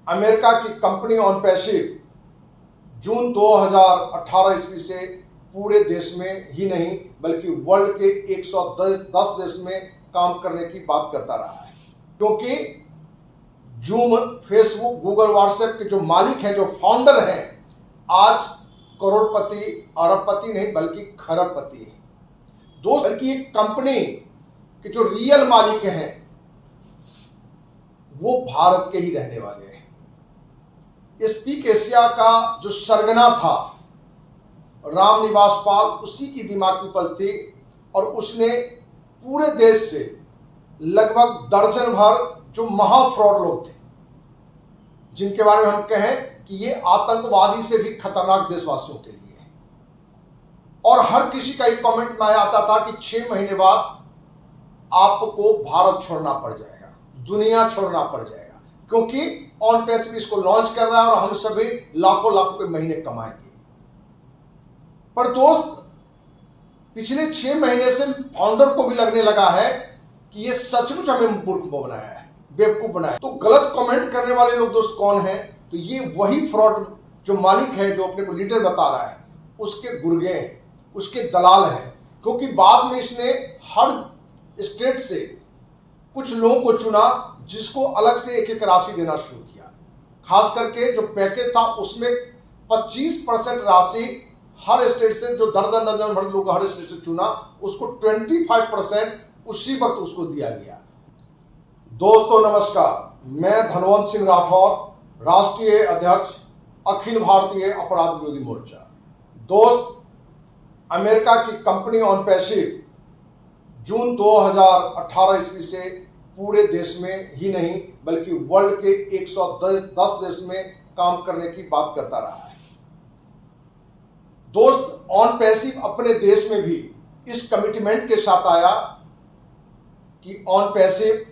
America की company on passive जून 2018 ईस्वी से पूरे देश में ही नहीं बल्कि वर्ल्ड के 110 देश में काम करने की बात करता रहा है, क्योंकि जूम, फेसबुक, गूगल, व्हाट्सएप के जो मालिक हैं, जो फाउंडर हैं, आज करोड़पति, अरबपति नहीं बल्कि खरबपति है दोस्त। बल्कि एक कंपनी के जो रियल मालिक हैं वो भारत के ही रहने वाले हैं। स्पीक एशिया का जो सरगना था रामनिवास पाल, उसी की दिमाग की उपज थी और उसने पूरे देश से लगभग दर्जन भर जो महा फ्रॉड लोग थे, जिनके बारे में हम कहें कि ये आतंकवादी से भी खतरनाक देशवासियों के लिए है। और हर किसी का एक कमेंट में आता था कि 6 महीने बाद आपको भारत छोड़ना पड़ जाएगा, दुनिया छोड़ना पड़ जाएगा, क्योंकि ऑन पैसिव इसको लॉन्च कर रहा है और हम सभी लाखों लाखों के महीने कमाएंगे। पर दोस्त, पिछले 6 महीने से फाउंडर को भी लगने लगा है कि ये सचमुच हमें मूर्ख बनाया है, बेवकूफ बनाया है। तो गलत कमेंट करने वाले लोग दोस्त कौन है? तो ये वही फ्रॉड जो मालिक है, जो अपने को लीडर बता रहा है, उसके गुर्गे हैं, उसके दलाल हैं। क्योंकि बाद में इसने हर स्टेट से कुछ लोगों को चुना जिसको अलग से एक एक राशि देना शुरू किया। खास करके जो पैकेज था उसमें 25% राशि हर स्टेट से, जो दर्जन दर्जन भर लोग हर स्टेट से चुना, उसको 25% उसी वक्त उसको दिया गया। दोस्तों नमस्कार, मैं धनवंत सिंह राठौर, राष्ट्रीय अध्यक्ष अखिल भारतीय अपराध विरोधी मोर्चा। दोस्त, अमेरिका की कंपनी ऑन पैसिव जून 2018 ईस्वी से पूरे देश में ही नहीं बल्कि वर्ल्ड के 110 देश में काम करने की बात करता रहा है। दोस्त, ऑन पैसिव अपने देश में भी इस कमिटमेंट के साथ आया कि on passive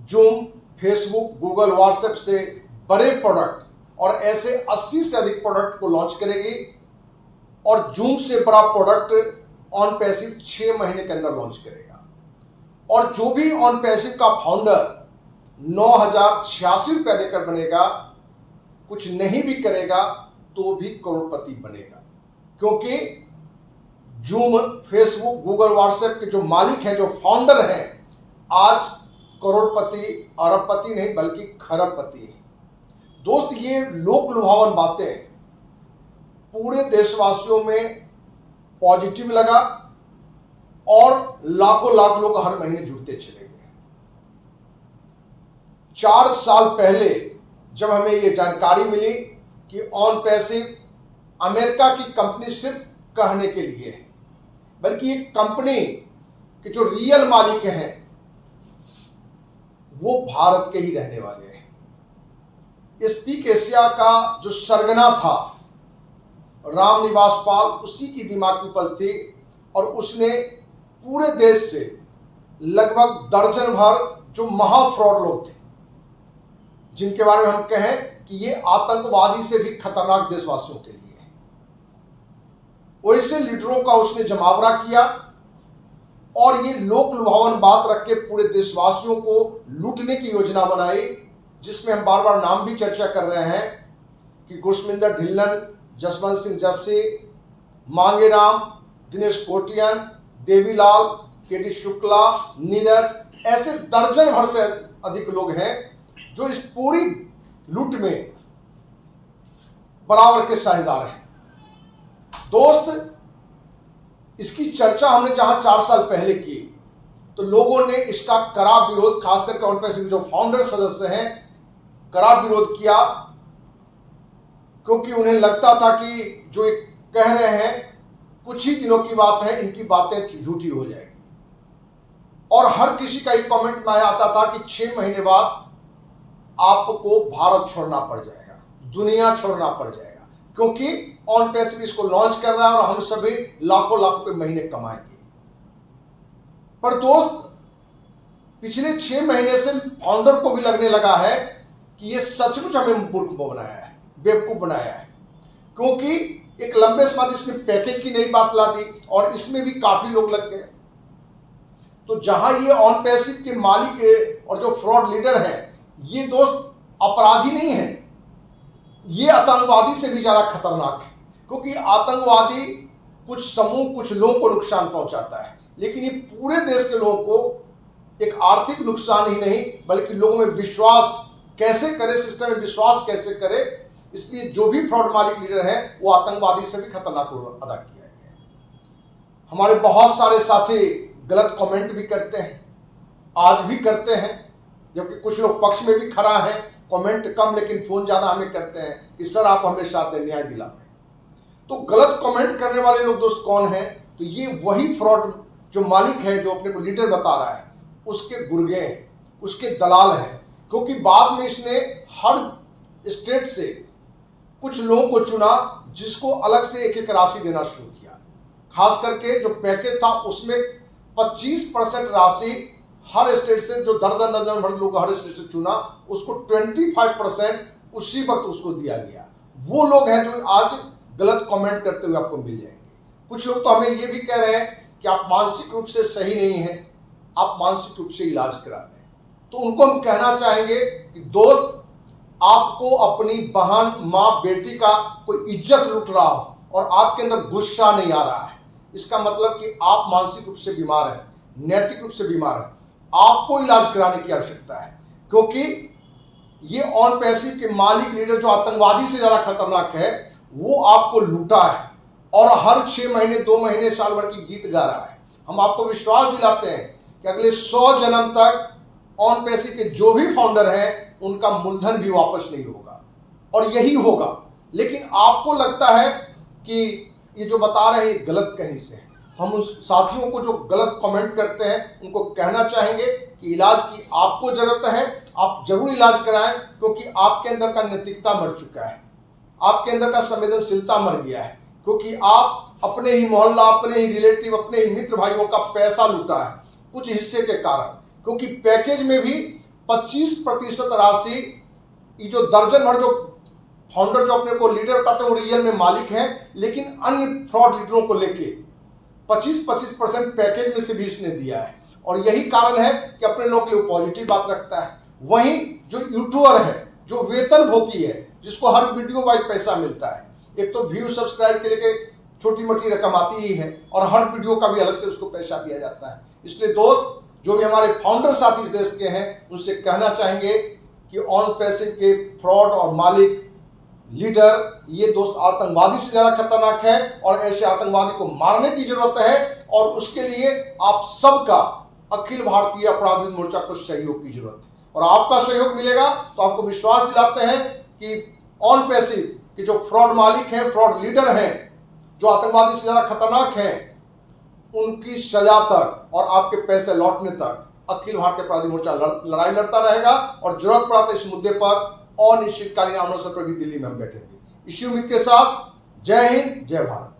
zoom, Facebook, Google, WhatsApp से बड़े प्रोडक्ट और ऐसे 80 से अधिक प्रोडक्ट को लॉन्च करेगी और जूम से बड़ा प्रोडक्ट ऑन पैसिव 6 महीने के अंदर लॉन्च करेगा। और जो भी ऑन पैसिव का फाउंडर 9,086 रुपया देकर बनेगा, कुछ नहीं भी करेगा तो भी करोड़पति बनेगा, क्योंकि जूम, फेसबुक, गूगल, व्हाट्सएप के जो मालिक हैं, जो फाउंडर हैं, आज करोड़पति, अरबपति नहीं बल्कि खरबपति है। दोस्त, ये लोक लुभावन बातें पूरे देशवासियों में पॉजिटिव लगा और लाखों लाख लोग हर महीने जुड़ते चले गए। 4 साल पहले जब हमें ये जानकारी मिली कि ऑन पैसिव अमेरिका की कंपनी सिर्फ कहने के लिए है, बल्कि एक कंपनी के जो रियल मालिक हैं वो भारत के ही रहने वाले हैं। स्पीक एशिया का जो सरगना था रामनिवास पाल, उसी की दिमाग की उपज थी और उसने पूरे देश से लगभग दर्जन भर जो महा फ्रॉड लोग थे, जिनके बारे में हम कहें कि ये आतंकवादी से भी खतरनाक देशवासियों के लिए है, वैसे लीडरों का उसने जमावड़ा किया और ये लोक लुभावन बात रख के पूरे देशवासियों को लूटने की योजना बनाई, जिसमें हम बार बार नाम भी चर्चा कर रहे हैं कि गुरशमिंदर ढिल्लन, जसवंत सिंह जस्सी, मांगेराम, दिनेश कोटियन, देवीलाल, केटी शुक्ला, नीरज, ऐसे दर्जन भर से अधिक लोग हैं जो इस पूरी लूट में बराबर के साझेदार हैं। दोस्त, इसकी चर्चा हमने जहां 4 साल पहले की तो लोगों ने इसका कड़ा विरोध, खास करके ऑन पैसिव जो फाउंडर सदस्य हैं, कड़ा विरोध किया, क्योंकि उन्हें लगता था कि जो एक कह रहे हैं कुछ ही दिनों की बात है, इनकी बातें झूठी हो जाएगी। और हर किसी का एक कमेंट में आता था कि 6 महीने बाद आपको भारत छोड़ना पड़ जाएगा, दुनिया छोड़ना पड़ जाएगा, क्योंकि ऑन पैसिव इसको लॉन्च कर रहा है और हम सभी लाखों लाखों के महीने कमाएंगे। पर दोस्त, पिछले 6 महीने से फाउंडर को भी लगने लगा है कि ये सचमुच हमें मूर्ख बनाया है, बेवकूफ बनाया है, क्योंकि एक लंबे समय बाद इसने पैकेज की नई बात ला दी और इसमें भी काफी लोग लग गए। तो जहां ये ऑन पैसिव के मालिक और जो फ्रॉड लीडर हैं, ये दोस्त अपराधी नहीं है, ये आतंकवादी से भी ज्यादा खतरनाक है, क्योंकि आतंकवादी कुछ समूह, कुछ लोगों को नुकसान पहुंचाता है, लेकिन ये पूरे देश के लोगों को एक आर्थिक नुकसान ही नहीं बल्कि लोगों में विश्वास कैसे करे, सिस्टम में विश्वास कैसे करे, इसलिए जो भी फ्रॉड मालिक लीडर है वो आतंकवादी से भी खतरनाक रोल अदा किया गया। हमारे बहुत सारे साथी गलत कमेंट भी करते हैं, आज भी करते हैं, जबकि कुछ लोग पक्ष में भी खड़ा है, कमेंट कम लेकिन फोन ज्यादा हमें करते हैं कि सर आप हमें साथ दे, न्याय दिला। तो गलत कमेंट करने वाले लोग दोस्त कौन है? तो ये वही फ्रॉड जो मालिक है, जो अपने को लीडर बता रहा है, उसके गुर्गे हैं, उसके दलाल हैं, क्योंकि बाद में इसने हर स्टेट से कुछ लोगों को चुना जिसको अलग से एक एक राशि देना शुरू किया। खास करके जो पैकेज था उसमें 25% राशि हर स्टेट से, जो दर्जन दर्जन भर लोग हर स्टेट से चुना, उसको 25% उसी वक्त उसको दिया गया। वो लोग हैं जो आज गलत कमेंट करते हुए आपको मिल जाएंगे। कुछ लोग तो हमें ये भी कह रहे हैं कि आप मानसिक रूप से सही नहीं हैं, आप मानसिक रूप से इलाज करा दें। तो उनको हम कहना चाहेंगे कि दोस्त, आपको अपनी बहन, माँ, बेटी का कोई इज्जत लूट रहा हो और आपके अंदर गुस्सा नहीं आ रहा है, इसका मतलब कि आप मानसिक रूप से बीमार हैं, नैतिक रूप से बीमार हैं। आपको इलाज कराने की आवश्यकता है, क्योंकि ये ऑन पैसिव के मालिक लीडर जो आतंकवादी से ज्यादा खतरनाक है, वो आपको लूटा है और हर 6 महीने, 2 महीने, साल भर की गीत गा रहा है। हम आपको विश्वास दिलाते हैं कि अगले 100 जन्म तक ऑन पैसिव के जो भी फाउंडर हैं उनका मूलधन भी वापस नहीं होगा, और यही होगा। लेकिन आपको लगता है कि ये जो बता रहे हैं गलत कहीं से है। हम उन साथियों को जो गलत कमेंट करते हैं उनको कहना चाहेंगे कि इलाज की आपको जरूरत है, आप जरूर इलाज कराएं, क्योंकि आपके अंदर का नैतिकता मर चुका है, आपके अंदर का संवेदनशीलता मर गया है, क्योंकि आप अपने ही मोहल्ला, अपने ही रिलेटिव, अपने ही मित्र भाइयों का पैसा लूटा है कुछ हिस्से के कारण। क्योंकि पैकेज में भी 25% राशि, ये जो दर्जन भर जो फाउंडर जो अपने को लीडर बताते हैं वो रियल में मालिक हैं, लेकिन अन्य फ्रॉड लीडरों को लेके 25% पैकेज में से भी इसने दिया है। और यही कारण है कि अपने लोगों के लिए पॉजिटिव बात रखता है। वहीं जो यूट्यूबर है, जो वेतन भोगी है, जिसको हर वीडियो वाइज पैसा मिलता है, एक तो व्यू सब्सक्राइब के लिए छोटी मोटी रकम आती ही है और हर वीडियो का भी अलग से उसको पैसा दिया जाता है। इसलिए दोस्त, जो भी हमारे फाउंडर साथी इस देश के हैं, उनसे कहना चाहेंगे कि ऑन पैसिव के फ्रॉड और मालिक लीडर, ये दोस्त आतंकवादी से ज्यादा खतरनाक है और ऐसे आतंकवादी को मारने की जरूरत है। और उसके लिए आप सबका, अखिल भारतीय अपराध विरोधी मोर्चा को सहयोग की जरूरत है, और आपका सहयोग मिलेगा तो आपको विश्वास दिलाते हैं कि ऑन पैसिव के जो फ्रॉड मालिक हैं, फ्रॉड लीडर हैं, जो आतंकवादी से ज्यादा खतरनाक हैं, उनकी सजा तक और आपके पैसे लौटने तक अखिल भारतीय अपराधी मोर्चा लड़ाई लड़ता रहेगा। और जरूरत पड़ा तो इस मुद्दे पर अनिश्चितकालीन अनशन पर भी दिल्ली में हम बैठेंगे। इसी उम्मीद के साथ, जय हिंद, जय भारत।